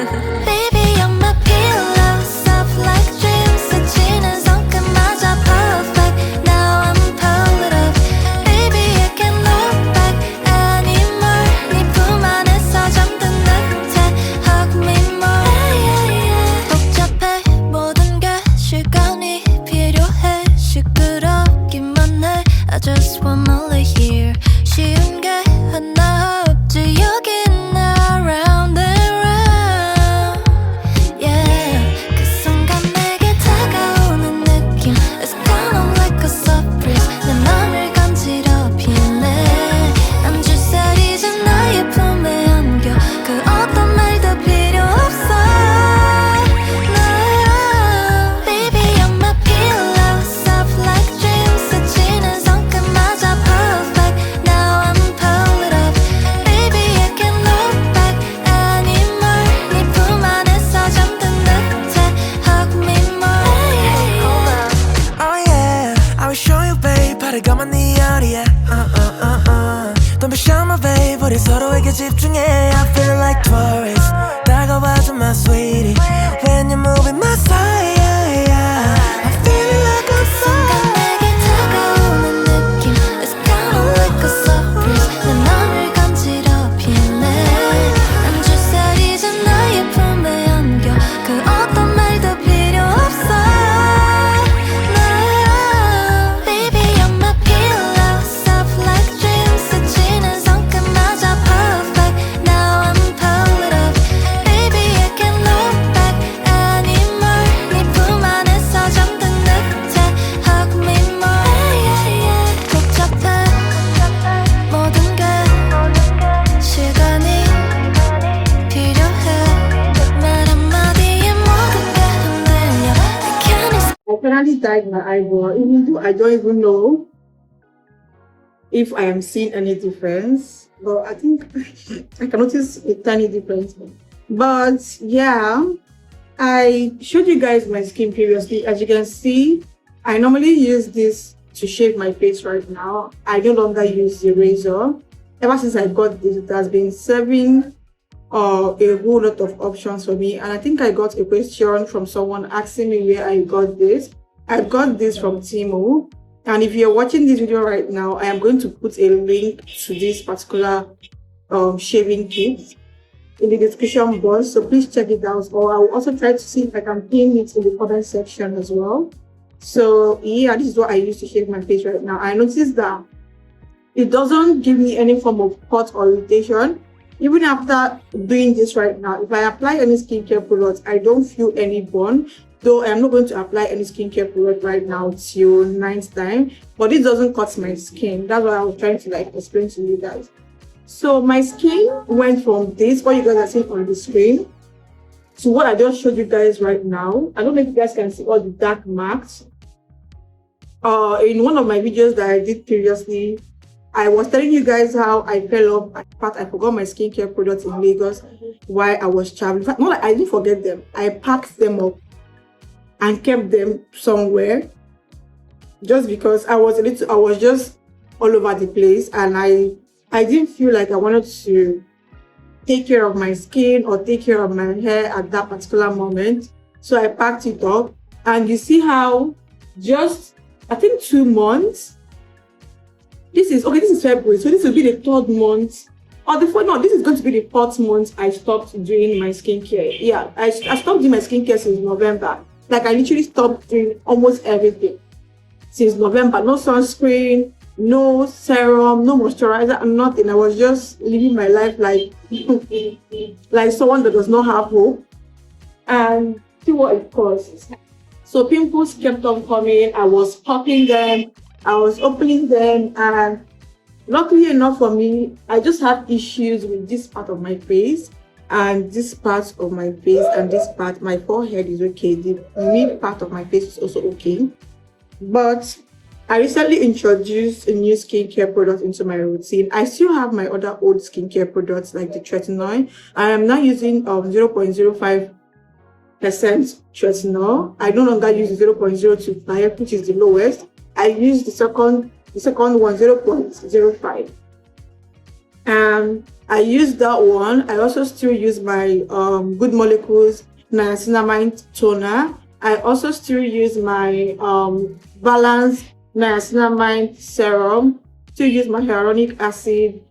Baby, you're my pillow, soft like dreams. 스치는 손끝마저 perfect. Now I'm pulled up. Baby, I can't look back anymore. 네 품 안에서 잠든 듯해. Hug me more. 복잡해 모든 게 시간이 필요해. 시끄럽기만 해. I just wanna lay here. 쉬운 게 하나 없지 여긴 around and round. Yeah, 그 순간 내게 다가오는 느낌. It's kinda like a surprise. 내 맘을 간지럽히네. 안주살 이제 나의 품에 안겨. 그 어떤 말도 필요 없어. No, baby, you're my pillow, soft like dreams. 스치는 손끝마저 perfect. Now I'm pulled up. Baby, I can't look back anymore. 네 품 안에서 잠든 듯해. Hug me more. Oh yeah, I will show you babe 바라가만 네 어디에 Don't be shy my babe 우리 서로에게 집중해 I feel like tourist 다가와줘 my sweetie When you're moving my side I feel like I'm 순간 내게 다가오는 느낌. It's kinda like a surprise. 내 맘을 간지럽히네. 안주살 이제 나의 품에 안겨. 그 어떤 말도 필요 없어. No, baby, you're my pillow, soft like dreams. 스치는 손끝마저 perfect. Now I'm pulled up. Baby, I can't look back anymore. 네 품 안에서 잠든 듯해. Hug me more. 복잡해 모든 게 시간이 필요해. 말 한마디에 모든 게 흔들려. I can't I finally dyed my eyebrow, even though I don't even know if I am seeing any difference. But I think I can notice a tiny difference. But yeah, I showed you guys my skin previously. As you can see, I normally use this to shave my face right now. I no longer use the razor. Ever since I got this, it has been serving a whole lot of options for me. And I think I got a question from someone asking me where I got this. I got this from Temu. And if you're watching this video right now, I am going to put a link to this particular shaving kit in the description box. So please check it out. Or I will also try to see if I can pin it in the comment section as well. So yeah, this is what I use to shave my face right now. I noticed that it doesn't give me any form of cut or irritation. Even after doing this right now, if I apply any skincare products, I don't feel any burn. Though I'm not going to apply any skincare product right now till 9th time, but this doesn't cut my skin. That's what I was trying to explain to you guys. So my skin went from this, what you guys are seeing on the screen, to what I just showed you guys right now. I don't know if you guys can see all the dark marks. In one of my videos that I did previously, I was telling you guys how I fell off. In fact, I forgot my skincare products in Lagos while I was traveling. In fact, not like I didn't forget them. I packed them up and kept them somewhere just because I was just all over the place, and I didn't feel like I wanted to take care of my skin or take care of my hair at that particular moment. So I packed it up, and you see how just I think 2 months. This is February, so this will be the 3rd month. Or this is going to be the 4th month I stopped doing my skincare. Yeah, I stopped doing my skincare since November. Like I literally stopped doing almost everything since November. No sunscreen, no serum, no moisturizer, nothing. I was just living my life like like someone that does not have hope. And see what it causes. So pimples kept on coming. I was popping them. I was opening them, and luckily enough for me, I just have issues with this part of my face and this part of my face and this part. My forehead is okay. The mid part of my face is also okay. But I recently introduced a new skincare product into my routine. I still have my other old skincare products like the tretinoin. I am now using 0.05% tretinoil. I no longer use 0.025, which is the lowest. I use the second one, 0.05. I use that one. I also still use my Good Molecules niacinamide toner. I also still use my Balance niacinamide serum. Still use my hyaluronic acid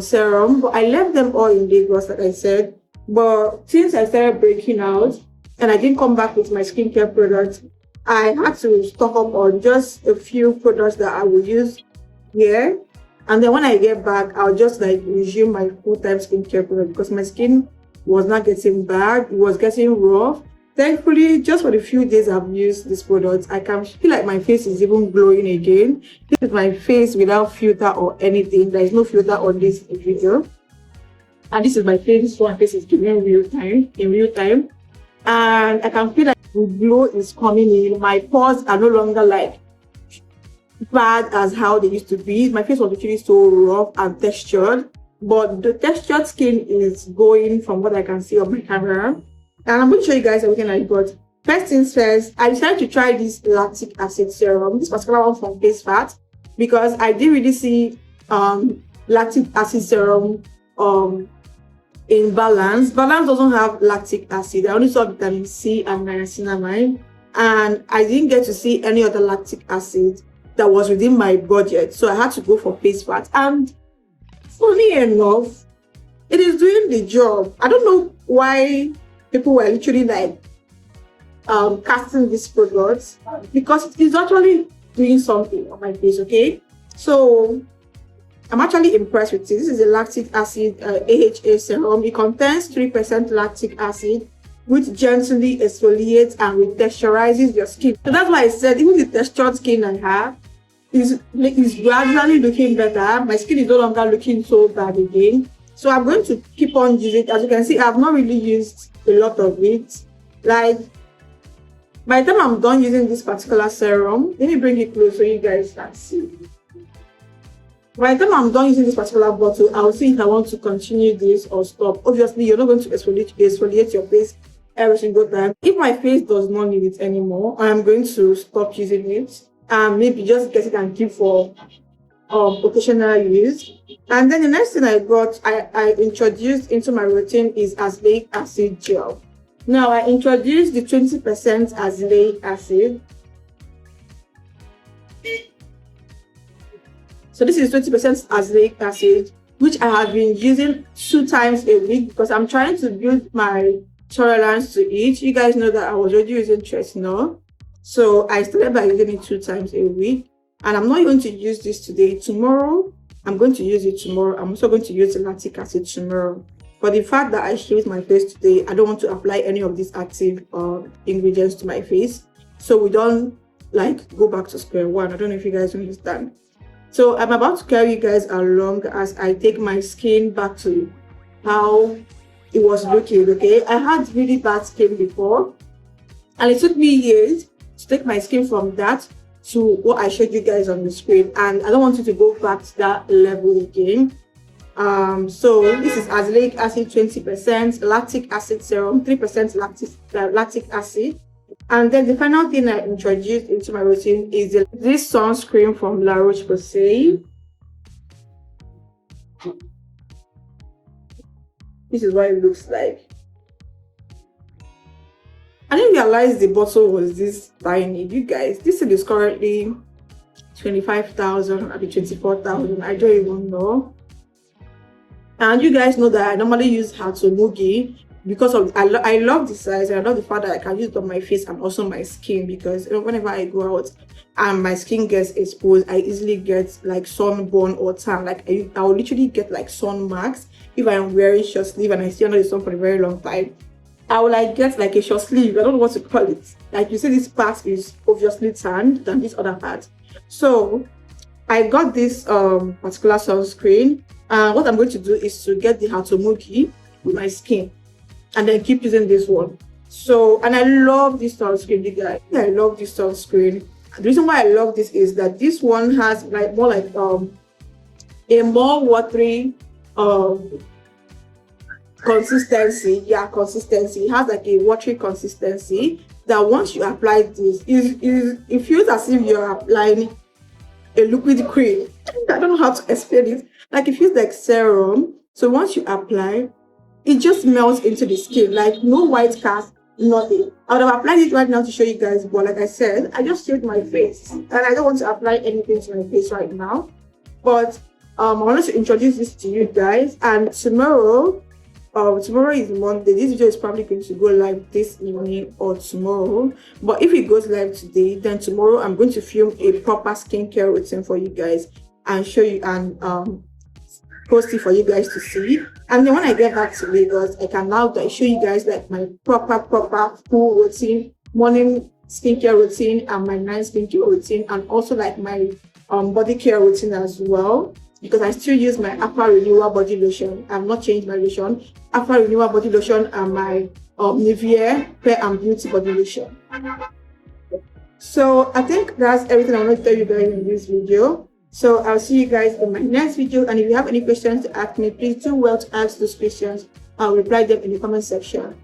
serum. But I left them all in Lagos, like I said. But since I started breaking out and I didn't come back with my skincare products, I had to stock up on just a few products that I will use here. And then when I get back, I'll just like resume my full-time skincare product because my skin was not getting bad, it was getting rough. Thankfully, just for the few days I've used this product, I can feel like my face is even glowing again. This is my face without filter or anything. There is no filter on this video. And this is my face. So my face is giving in real time. And I can feel like the glow is coming in. My pores are no longer like bad as how they used to be. My face was literally so rough and textured. But the textured skin is going from what I can see on my camera. And I'm going to show you guys everything I got. First things first, I decided to try this lactic acid serum, this particular one from Face Fat, because I didn't really see lactic acid serum in Balance. Balance doesn't have lactic acid. I only saw vitamin C and niacinamide, and I didn't get to see any other lactic acid that was within my budget, so I had to go for Face Fat. And funny enough, it is doing the job. I don't know why people were literally like casting this product, because it is actually doing something on my face. Okay, so I'm actually impressed with this. This is a lactic acid AHA serum. It contains 3% lactic acid, which gently exfoliates and retexturizes your skin. So that's why I said even the textured skin I have is gradually looking better. My skin is no longer looking so bad again. So I'm going to keep on using it. As you can see, I've not really used a lot of it. Like, by the time I'm done using this particular serum, let me bring it close so you guys can see. By the time I'm done using this particular bottle, I'll see if I want to continue this or stop. Obviously, you're not going to exfoliate your face every single time. If my face does not need it anymore, I'm going to stop using it and maybe just get it and keep for occasional use. And then the next thing I got, I introduced into my routine is azelaic acid gel. Now I introduced the 20% azelaic acid. So this is 20% azelaic acid, which I have been using 2 times a week because I'm trying to build my tolerance to it. You guys know that I was already using tretinoin, so I started by using it 2 times a week. And I'm not going to use this today. Tomorrow, I'm going to use it tomorrow. I'm also going to use the lactic acid tomorrow. For the fact that I shaved my face today, I don't want to apply any of these active ingredients to my face, so we don't like go back to square one. I don't know if you guys understand. So I'm about to carry you guys along as I take my skin back to how it was looking. Okay, I had really bad skin before, and it took me years to take my skin from that to what I showed you guys on the screen, and I don't want you to go back to that level again. So this is azelaic acid 20%, lactic acid serum 3% lactic acid, and then the final thing I introduced into my routine is this sunscreen from La Roche-Posay. This is what it looks like. I didn't realize the bottle was this tiny. You guys, this thing is currently 25,000, maybe 24,000. I don't even know. And you guys know that I normally use Hatomugi because of I love the size, and I love the fact that I can use it on my face and also my skin, because whenever I go out and my skin gets exposed, I easily get like sunburn or tan. Like I will literally get like sun marks if I'm wearing short sleeve and I stay under the sun for a very long time. I will like get like a short sleeve. I don't know what to call it. Like you see, this part is obviously tanned than this other part. So I got this particular sunscreen, and what I'm going to do is to get the Hatomugi with my skin and then keep using this one. So, and I love this sunscreen, you guys. I love this sunscreen. The reason why I love this is that this one has like more like a more watery consistency. Consistency. It has like a watery consistency that once you apply this, it feels as if you're applying a liquid cream. I don't know how to explain it. Like it feels like serum. So once you apply, it just melts into the skin, like no white cast, nothing. I would have applied it right now to show you guys, but like I said, I just shaved my face and I don't want to apply anything to my face right now. But I wanted to introduce this to you guys, and tomorrow is Monday. This video is probably going to go live this evening or tomorrow, but if it goes live today, then tomorrow I'm going to film a proper skincare routine for you guys and show you and post it for you guys to see. And then when I get back to Lagos, I can now show you guys like my proper full routine, morning skincare routine and my night skincare routine, and also like my body care routine as well, because I still use my Aqua Renewal body lotion. I've not changed my lotion. Aqua Renewal body lotion and my Nivea Fair and Beauty body lotion. So I think that's everything I want to tell you guys in this video. So I'll see you guys in my next video, and if you have any questions to ask me, please do well to ask those questions. I'll reply them in the comment section.